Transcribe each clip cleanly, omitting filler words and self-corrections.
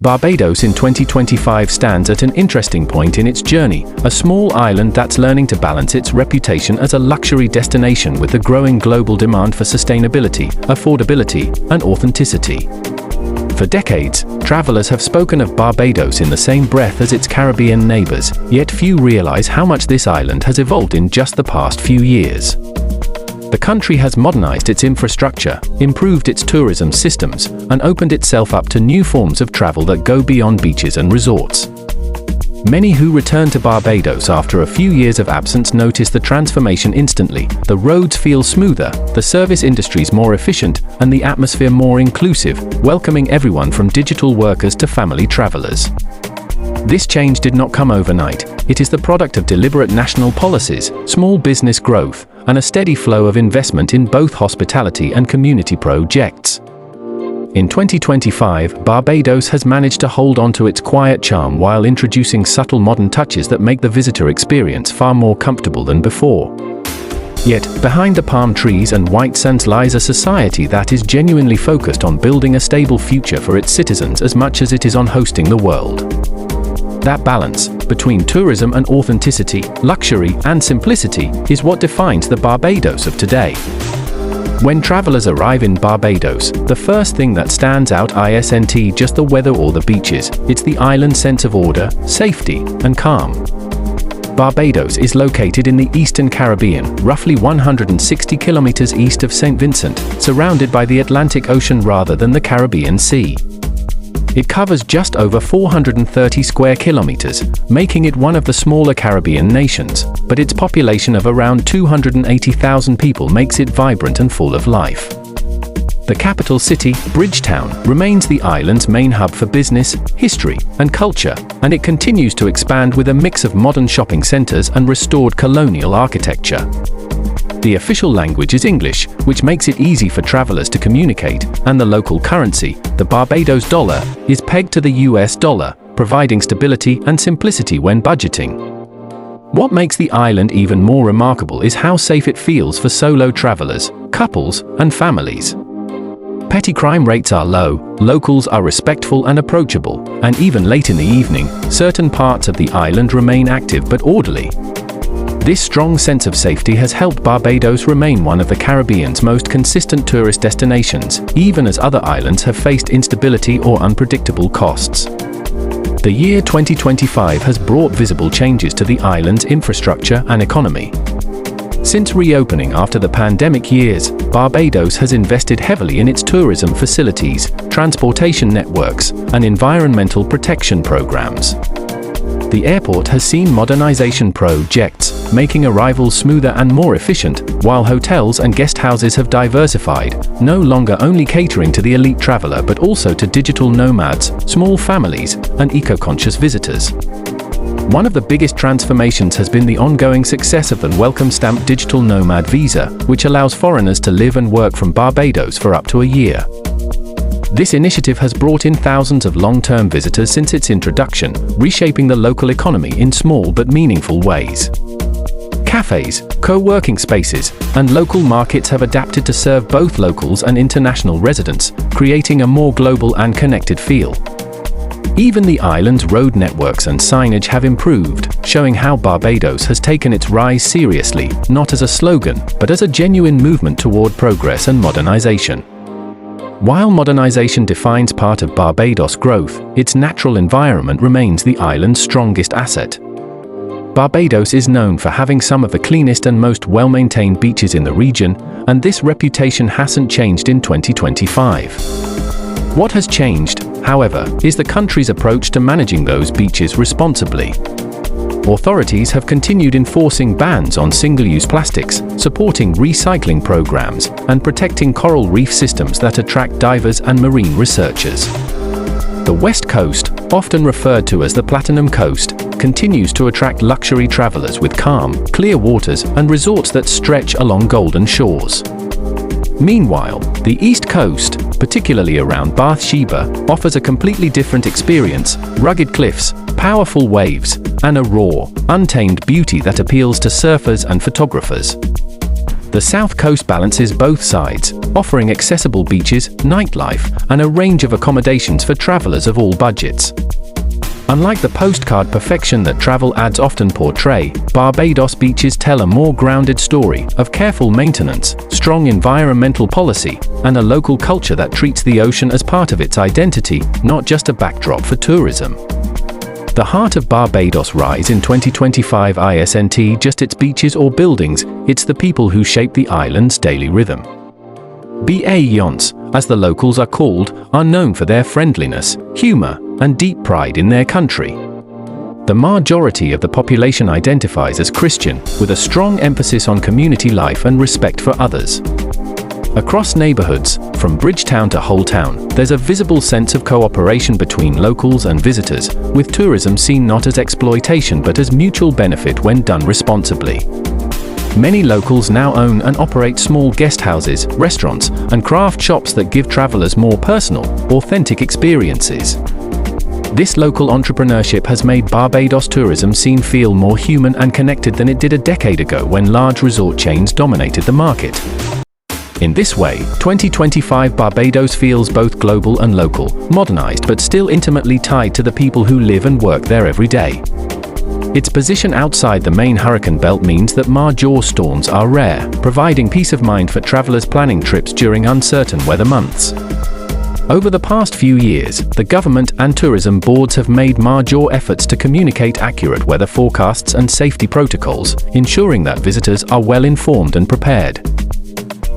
Barbados in 2025 stands at an interesting point in its journey, a small island that's learning to balance its reputation as a luxury destination with the growing global demand for sustainability, affordability, and authenticity. For decades, travelers have spoken of Barbados in the same breath as its Caribbean neighbors, yet few realize how much this island has evolved in just the past few years. The country has modernized its infrastructure, improved its tourism systems, and opened itself up to new forms of travel that go beyond beaches and resorts. Many who return to Barbados after a few years of absence notice the transformation instantly. The roads feel smoother, the service industries more efficient, and the atmosphere more inclusive, welcoming everyone from digital workers to family travelers. This change did not come overnight. It is the product of deliberate national policies, small business growth, and a steady flow of investment in both hospitality and community projects. In 2025, Barbados has managed to hold on to its quiet charm while introducing subtle modern touches that make the visitor experience far more comfortable than before. Yet, behind the palm trees and white sands lies a society that is genuinely focused on building a stable future for its citizens as much as it is on hosting the world. That balance, between tourism and authenticity, luxury and simplicity, is what defines the Barbados of today. When travelers arrive in Barbados, the first thing that stands out isn't just the weather or the beaches, it's the island's sense of order, safety, and calm. Barbados is located in the Eastern Caribbean, roughly 160 kilometers east of St. Vincent, surrounded by the Atlantic Ocean rather than the Caribbean Sea. It covers just over 430 square kilometers, making it one of the smaller Caribbean nations, but its population of around 280,000 people makes it vibrant and full of life. The capital city, Bridgetown, remains the island's main hub for business, history, and culture, and it continues to expand with a mix of modern shopping centers and restored colonial architecture. The official language is English, which makes it easy for travelers to communicate, and the local currency, the Barbados dollar, is pegged to the US dollar, providing stability and simplicity when budgeting. What makes the island even more remarkable is how safe it feels for solo travelers, couples, and families. Petty crime rates are low, locals are respectful and approachable, and even late in the evening, certain parts of the island remain active but orderly. This strong sense of safety has helped Barbados remain one of the Caribbean's most consistent tourist destinations, even as other islands have faced instability or unpredictable costs. The year 2025 has brought visible changes to the island's infrastructure and economy. Since reopening after the pandemic years, Barbados has invested heavily in its tourism facilities, transportation networks, and environmental protection programs. The airport has seen modernization projects, making arrivals smoother and more efficient, while hotels and guest houses have diversified, no longer only catering to the elite traveler but also to digital nomads, small families, and eco-conscious visitors. One of the biggest transformations has been the ongoing success of the Welcome Stamp Digital Nomad visa, which allows foreigners to live and work from Barbados for up to a year. This initiative has brought in thousands of long-term visitors since its introduction, reshaping the local economy in small but meaningful ways. Cafes, co-working spaces, and local markets have adapted to serve both locals and international residents, creating a more global and connected feel. Even the island's road networks and signage have improved, showing how Barbados has taken its rise seriously, not as a slogan, but as a genuine movement toward progress and modernization. While modernization defines part of Barbados' growth, its natural environment remains the island's strongest asset. Barbados is known for having some of the cleanest and most well-maintained beaches in the region, and this reputation hasn't changed in 2025. What has changed, however, is the country's approach to managing those beaches responsibly. Authorities have continued enforcing bans on single-use plastics, supporting recycling programs, and protecting coral reef systems that attract divers and marine researchers. The West Coast, often referred to as the Platinum Coast, continues to attract luxury travelers with calm, clear waters and resorts that stretch along golden shores. Meanwhile, the East Coast, particularly around Bathsheba, offers a completely different experience: rugged cliffs, powerful waves, and a raw, untamed beauty that appeals to surfers and photographers. The south coast balances both sides, offering accessible beaches, nightlife, and a range of accommodations for travelers of all budgets. Unlike the postcard perfection that travel ads often portray, Barbados beaches tell a more grounded story of careful maintenance, strong environmental policy, and a local culture that treats the ocean as part of its identity, not just a backdrop for tourism. The heart of Barbados' rise in 2025 isn't just its beaches or buildings, it's the people who shape the island's daily rhythm. Bayons, as the locals are called, are known for their friendliness, humor, and deep pride in their country. The majority of the population identifies as Christian, with a strong emphasis on community life and respect for others. Across neighborhoods, from Bridgetown to Whole Town, there's a visible sense of cooperation between locals and visitors, with tourism seen not as exploitation but as mutual benefit when done responsibly. Many locals now own and operate small guest houses, restaurants, and craft shops that give travelers more personal, authentic experiences. This local entrepreneurship has made Barbados tourism feel more human and connected than it did a decade ago when large resort chains dominated the market. In this way, 2025 Barbados feels both global and local, modernized but still intimately tied to the people who live and work there every day. Its position outside the main hurricane belt means that major storms are rare, providing peace of mind for travelers planning trips during uncertain weather months. Over the past few years, the government and tourism boards have made major efforts to communicate accurate weather forecasts and safety protocols, ensuring that visitors are well informed and prepared.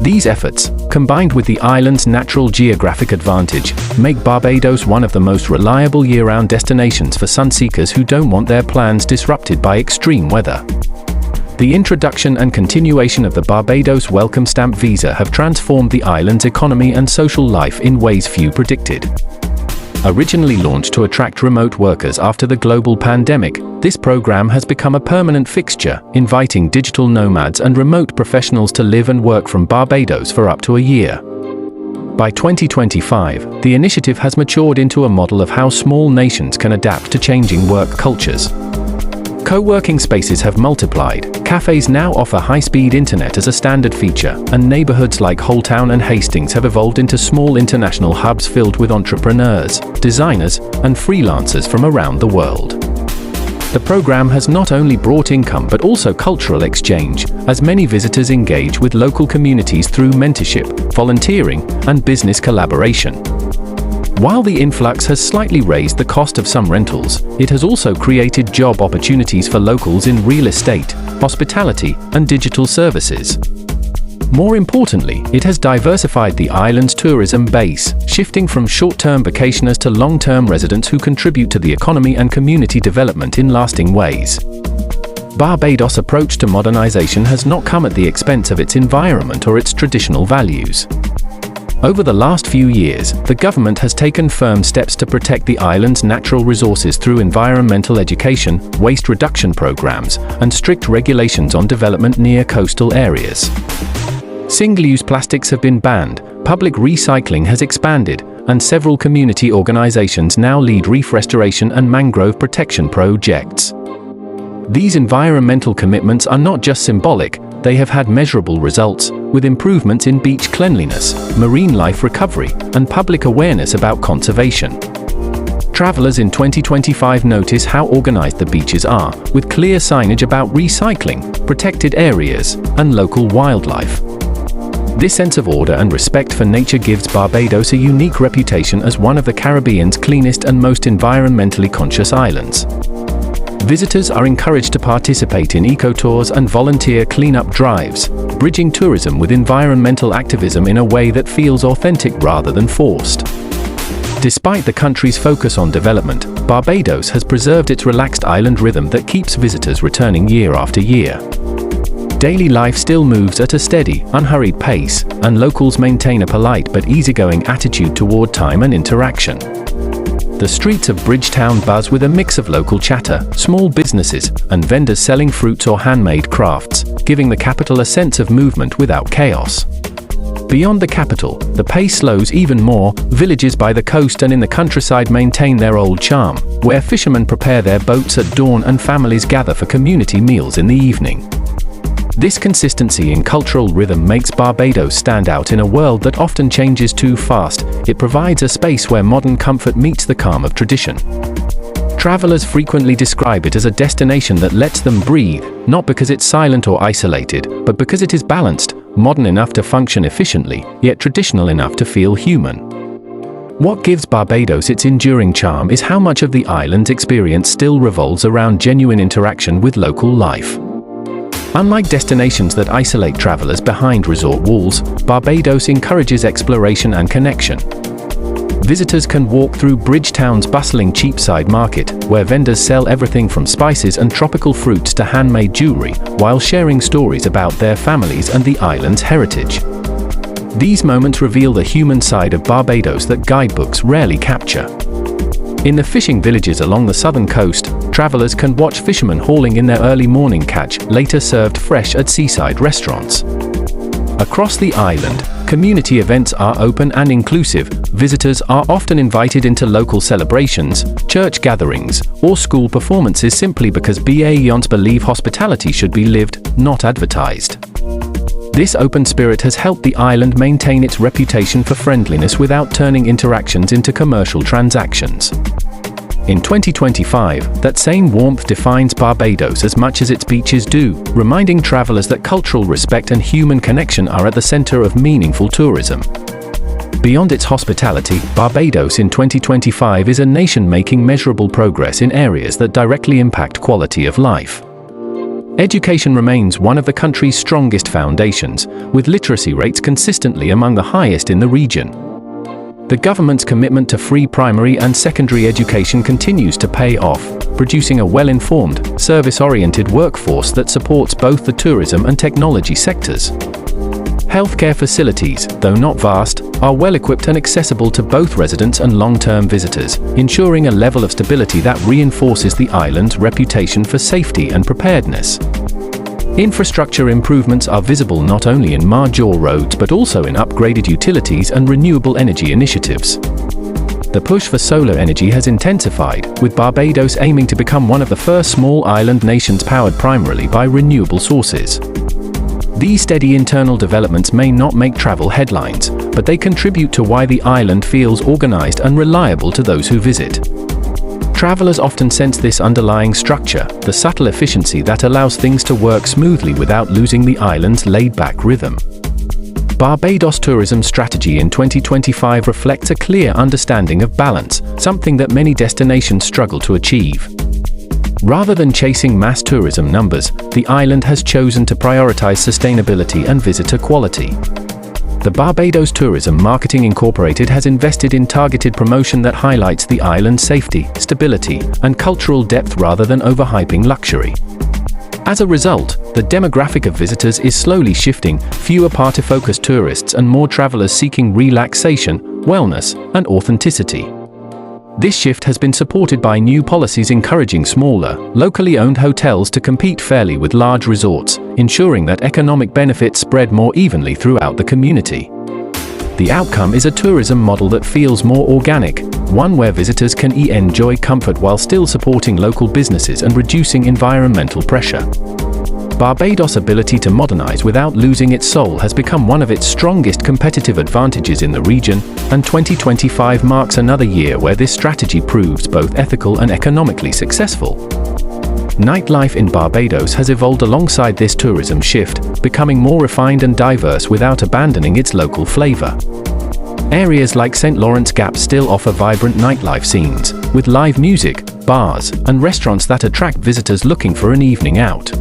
These efforts, combined with the island's natural geographic advantage, make Barbados one of the most reliable year-round destinations for sunseekers who don't want their plans disrupted by extreme weather. The introduction and continuation of the Barbados Welcome Stamp visa have transformed the island's economy and social life in ways few predicted. Originally launched to attract remote workers after the global pandemic, this program has become a permanent fixture, inviting digital nomads and remote professionals to live and work from Barbados for up to a year. By 2025, the initiative has matured into a model of how small nations can adapt to changing work cultures. Co-working spaces have multiplied, cafes now offer high-speed internet as a standard feature, and neighborhoods like Whole Town and Hastings have evolved into small international hubs filled with entrepreneurs, designers, and freelancers from around the world. The program has not only brought income but also cultural exchange, as many visitors engage with local communities through mentorship, volunteering, and business collaboration. While the influx has slightly raised the cost of some rentals, it has also created job opportunities for locals in real estate, hospitality, and digital services. More importantly, it has diversified the island's tourism base, shifting from short-term vacationers to long-term residents who contribute to the economy and community development in lasting ways. Barbados' approach to modernization has not come at the expense of its environment or its traditional values. Over the last few years, the government has taken firm steps to protect the island's natural resources through environmental education, waste reduction programs, and strict regulations on development near coastal areas. Single-use plastics have been banned, public recycling has expanded, and several community organizations now lead reef restoration and mangrove protection projects. These environmental commitments are not just symbolic, they have had measurable results, with improvements in beach cleanliness, marine life recovery, and public awareness about conservation. Travelers in 2025 notice how organized the beaches are, with clear signage about recycling, protected areas, and local wildlife. This sense of order and respect for nature gives Barbados a unique reputation as one of the Caribbean's cleanest and most environmentally conscious islands. Visitors are encouraged to participate in eco-tours and volunteer cleanup drives, bridging tourism with environmental activism in a way that feels authentic rather than forced. Despite the country's focus on development, Barbados has preserved its relaxed island rhythm that keeps visitors returning year after year. Daily life still moves at a steady, unhurried pace, and locals maintain a polite but easygoing attitude toward time and interaction. The streets of Bridgetown buzz with a mix of local chatter, small businesses, and vendors selling fruits or handmade crafts, giving the capital a sense of movement without chaos. Beyond the capital, the pace slows even more. Villages by the coast and in the countryside maintain their old charm, where fishermen prepare their boats at dawn and families gather for community meals in the evening. This consistency in cultural rhythm makes Barbados stand out in a world that often changes too fast. It provides a space where modern comfort meets the calm of tradition. Travelers frequently describe it as a destination that lets them breathe, not because it's silent or isolated, but because it is balanced, modern enough to function efficiently, yet traditional enough to feel human. What gives Barbados its enduring charm is how much of the island's experience still revolves around genuine interaction with local life. Unlike destinations that isolate travelers behind resort walls, Barbados encourages exploration and connection. Visitors can walk through Bridgetown's bustling Cheapside market, where vendors sell everything from spices and tropical fruits to handmade jewelry, while sharing stories about their families and the island's heritage. These moments reveal the human side of Barbados that guidebooks rarely capture. In the fishing villages along the southern coast, travelers can watch fishermen hauling in their early morning catch, later served fresh at seaside restaurants. Across the island, community events are open and inclusive. Visitors are often invited into local celebrations, church gatherings, or school performances simply because Beyonce believe hospitality should be lived, not advertised. This open spirit has helped the island maintain its reputation for friendliness without turning interactions into commercial transactions. In 2025, that same warmth defines Barbados as much as its beaches do, reminding travelers that cultural respect and human connection are at the center of meaningful tourism. Beyond its hospitality, Barbados in 2025 is a nation making measurable progress in areas that directly impact quality of life. Education remains one of the country's strongest foundations, with literacy rates consistently among the highest in the region. The government's commitment to free primary and secondary education continues to pay off, producing a well-informed, service-oriented workforce that supports both the tourism and technology sectors. Healthcare facilities, though not vast, are well-equipped and accessible to both residents and long-term visitors, ensuring a level of stability that reinforces the island's reputation for safety and preparedness. Infrastructure improvements are visible not only in major roads but also in upgraded utilities and renewable energy initiatives. The push for solar energy has intensified, with Barbados aiming to become one of the first small island nations powered primarily by renewable sources. These steady internal developments may not make travel headlines, but they contribute to why the island feels organized and reliable to those who visit. Travelers often sense this underlying structure, the subtle efficiency that allows things to work smoothly without losing the island's laid-back rhythm. Barbados' tourism strategy in 2025 reflects a clear understanding of balance, something that many destinations struggle to achieve. Rather than chasing mass tourism numbers, the island has chosen to prioritize sustainability and visitor quality. The Barbados Tourism Marketing Incorporated has invested in targeted promotion that highlights the island's safety, stability, and cultural depth rather than overhyping luxury. As a result, the demographic of visitors is slowly shifting, fewer party-focused tourists and more travelers seeking relaxation, wellness, and authenticity. This shift has been supported by new policies encouraging smaller, locally owned hotels to compete fairly with large resorts, ensuring that economic benefits spread more evenly throughout the community. The outcome is a tourism model that feels more organic, one where visitors can enjoy comfort while still supporting local businesses and reducing environmental pressure. Barbados' ability to modernize without losing its soul has become one of its strongest competitive advantages in the region, and 2025 marks another year where this strategy proves both ethical and economically successful. Nightlife in Barbados has evolved alongside this tourism shift, becoming more refined and diverse without abandoning its local flavor. Areas like St. Lawrence Gap still offer vibrant nightlife scenes, with live music, bars, and restaurants that attract visitors looking for an evening out.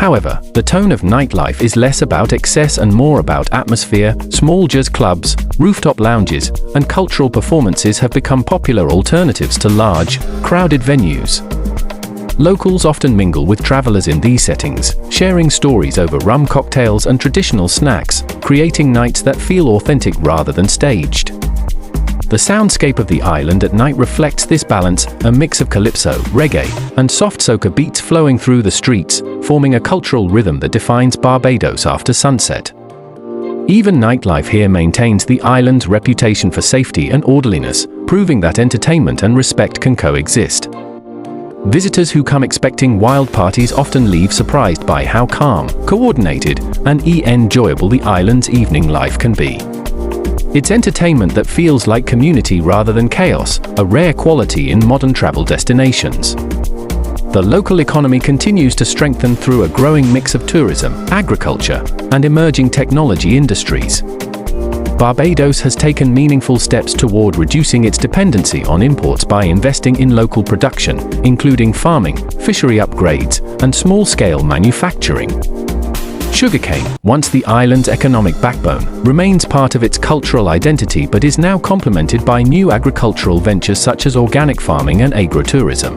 However, the tone of nightlife is less about excess and more about atmosphere. Small jazz clubs, rooftop lounges, and cultural performances have become popular alternatives to large, crowded venues. Locals often mingle with travelers in these settings, sharing stories over rum cocktails and traditional snacks, creating nights that feel authentic rather than staged. The soundscape of the island at night reflects this balance, a mix of calypso, reggae, and soft soca beats flowing through the streets, forming a cultural rhythm that defines Barbados after sunset. Even nightlife here maintains the island's reputation for safety and orderliness, proving that entertainment and respect can coexist. Visitors who come expecting wild parties often leave surprised by how calm, coordinated, and enjoyable the island's evening life can be. It's entertainment that feels like community rather than chaos, a rare quality in modern travel destinations. The local economy continues to strengthen through a growing mix of tourism, agriculture, and emerging technology industries. Barbados has taken meaningful steps toward reducing its dependency on imports by investing in local production, including farming, fishery upgrades, and small-scale manufacturing. Sugarcane, once the island's economic backbone, remains part of its cultural identity but is now complemented by new agricultural ventures such as organic farming and agritourism.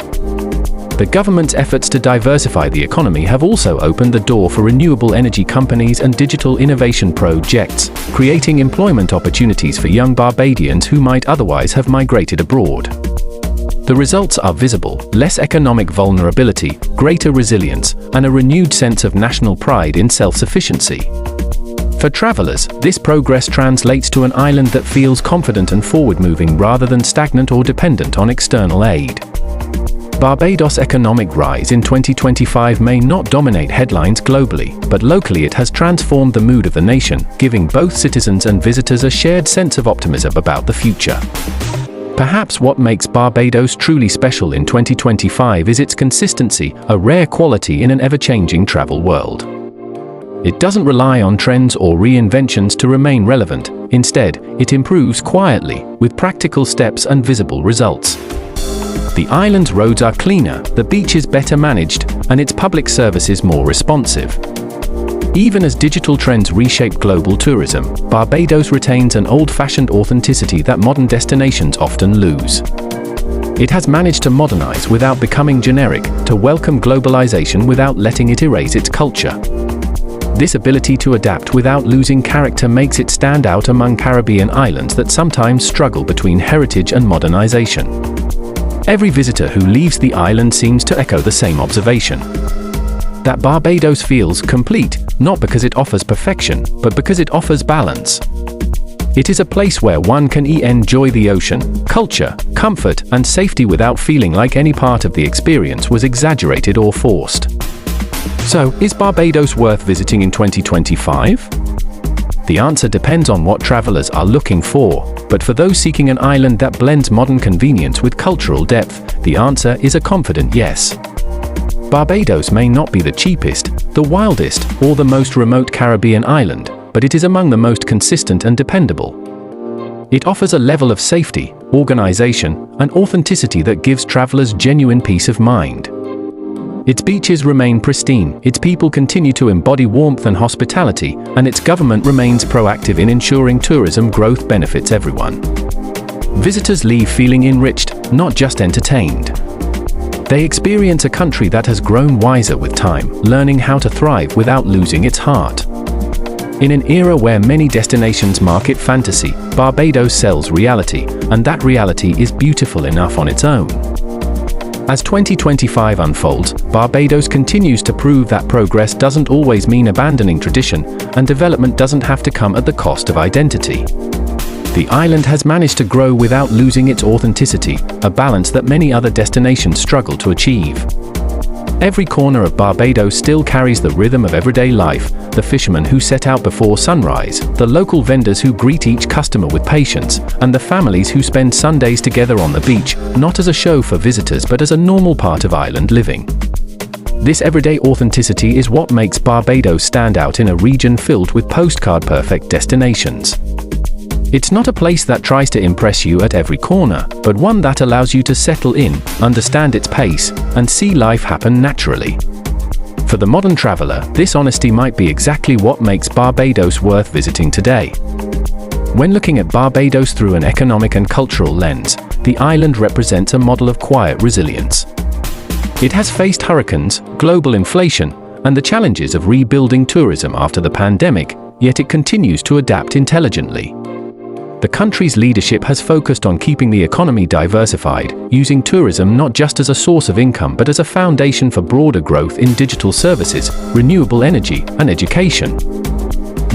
The government's efforts to diversify the economy have also opened the door for renewable energy companies and digital innovation projects, creating employment opportunities for young Barbadians who might otherwise have migrated abroad. The results are visible: less economic vulnerability, greater resilience, and a renewed sense of national pride in self-sufficiency. For travelers, this progress translates to an island that feels confident and forward-moving rather than stagnant or dependent on external aid. Barbados' economic rise in 2025 may not dominate headlines globally, but locally it has transformed the mood of the nation, giving both citizens and visitors a shared sense of optimism about the future. Perhaps what makes Barbados truly special in 2025 is its consistency, a rare quality in an ever-changing travel world. It doesn't rely on trends or reinventions to remain relevant. Instead, it improves quietly, with practical steps and visible results. The island's roads are cleaner, the beaches better managed, and its public services more responsive. Even as digital trends reshape global tourism, Barbados retains an old-fashioned authenticity that modern destinations often lose. It has managed to modernize without becoming generic, to welcome globalization without letting it erase its culture. This ability to adapt without losing character makes it stand out among Caribbean islands that sometimes struggle between heritage and modernization. Every visitor who leaves the island seems to echo the same observation: that Barbados feels complete, not because it offers perfection, but because it offers balance. It is a place where one can enjoy the ocean, culture, comfort, and safety without feeling like any part of the experience was exaggerated or forced. So, is Barbados worth visiting in 2025? The answer depends on what travelers are looking for, but for those seeking an island that blends modern convenience with cultural depth, the answer is a confident yes. Barbados may not be the cheapest, the wildest, or the most remote Caribbean island, but it is among the most consistent and dependable. It offers a level of safety, organization, and authenticity that gives travelers genuine peace of mind. Its beaches remain pristine, its people continue to embody warmth and hospitality, and its government remains proactive in ensuring tourism growth benefits everyone. Visitors leave feeling enriched, not just entertained. They experience a country that has grown wiser with time, learning how to thrive without losing its heart. In an era where many destinations market fantasy, Barbados sells reality, and that reality is beautiful enough on its own. As 2025 unfolds, Barbados continues to prove that progress doesn't always mean abandoning tradition, and development doesn't have to come at the cost of identity. The island has managed to grow without losing its authenticity, a balance that many other destinations struggle to achieve. Every corner of Barbados still carries the rhythm of everyday life: the fishermen who set out before sunrise, the local vendors who greet each customer with patience, and the families who spend Sundays together on the beach, not as a show for visitors but as a normal part of island living. This everyday authenticity is what makes Barbados stand out in a region filled with postcard-perfect destinations. It's not a place that tries to impress you at every corner, but one that allows you to settle in, understand its pace, and see life happen naturally. For the modern traveler, this honesty might be exactly what makes Barbados worth visiting today. When looking at Barbados through an economic and cultural lens, the island represents a model of quiet resilience. It has faced hurricanes, global inflation, and the challenges of rebuilding tourism after the pandemic, yet it continues to adapt intelligently. The country's leadership has focused on keeping the economy diversified, using tourism not just as a source of income but as a foundation for broader growth in digital services, renewable energy, and education.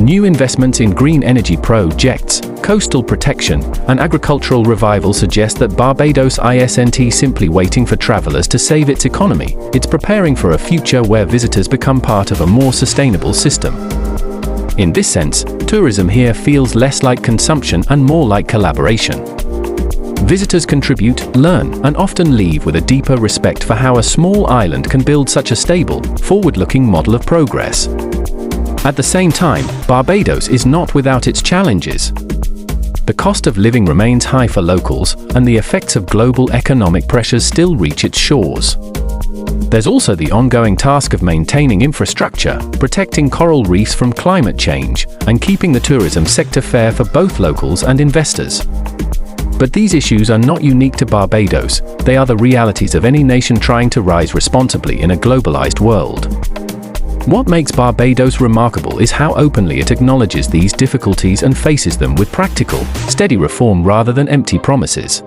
New investments in green energy projects, coastal protection, and agricultural revival suggest that Barbados isn't simply waiting for travelers to save its economy, it's preparing for a future where visitors become part of a more sustainable system. In this sense, tourism here feels less like consumption and more like collaboration. Visitors contribute, learn, and often leave with a deeper respect for how a small island can build such a stable, forward-looking model of progress. At the same time, Barbados is not without its challenges. The cost of living remains high for locals, and the effects of global economic pressures still reach its shores. There's also the ongoing task of maintaining infrastructure, protecting coral reefs from climate change, and keeping the tourism sector fair for both locals and investors. But these issues are not unique to Barbados, they are the realities of any nation trying to rise responsibly in a globalized world. What makes Barbados remarkable is how openly it acknowledges these difficulties and faces them with practical, steady reform rather than empty promises.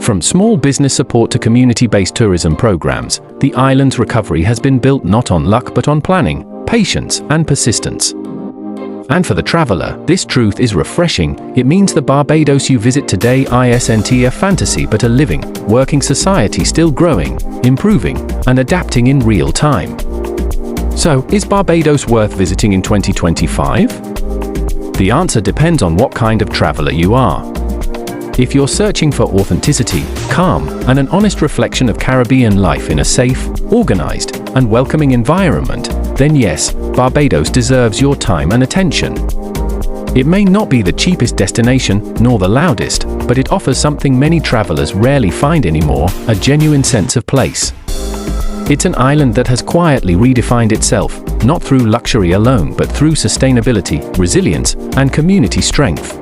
From small business support to community-based tourism programs, the island's recovery has been built not on luck but on planning, patience, and persistence. And for the traveler, this truth is refreshing. It means the Barbados you visit today isn't a fantasy but a living, working society still growing, improving, and adapting in real time. So, is Barbados worth visiting in 2025? The answer depends on what kind of traveler you are. If you're searching for authenticity, calm, and an honest reflection of Caribbean life in a safe, organized, and welcoming environment, then yes, Barbados deserves your time and attention. It may not be the cheapest destination, nor the loudest, but it offers something many travelers rarely find anymore, a genuine sense of place. It's an island that has quietly redefined itself, not through luxury alone but through sustainability, resilience, and community strength.